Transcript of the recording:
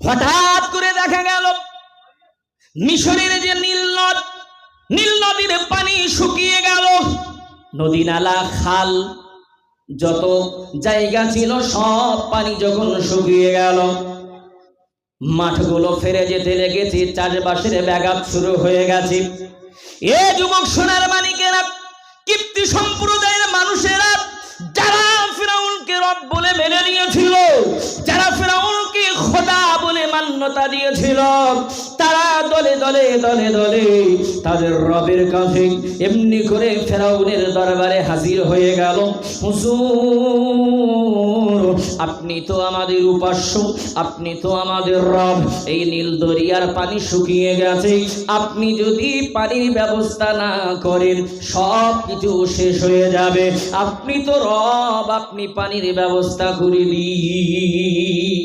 হঠাৎ করে দেখা গেল মিশরের যে নীল নদীর পানি শুকিয়ে গেল। নদী নালা খাল যত জায়গা ছিল সব পানি যখন শুকিয়ে গেল, মাঠগুলো ফেরে যেতে লেগেছে, চাষবাসের ব্যাঘাত শুরু হয়ে গেছে। এ যুবক সোনার মানিকেরা, কিপ্তি সম্প্রদায়ের মানুষেরা, যারা ফিরাউনকে রব বলে মেনে নিয়েছিল, যারা ফিরাউনকে খোদা বলে মান্যতা দিয়েছিল, তারা দলে দলে দলে দলে তাদের রবের কাছে এমনি করে ফিরাউনের দরবারে হাজির হয়ে গেল। হুজুর, আপনি তো আমাদের উপাস্য, আপনি তো আমাদের রব। এই নীল দরিয়ার পানি শুকিয়ে গেছে, আপনি যদি পানির ব্যবস্থা না করেন সব কিছু শেষ হয়ে যাবে। আপনি তো রব, আপনি পানির ব্যবস্থা করে দিন।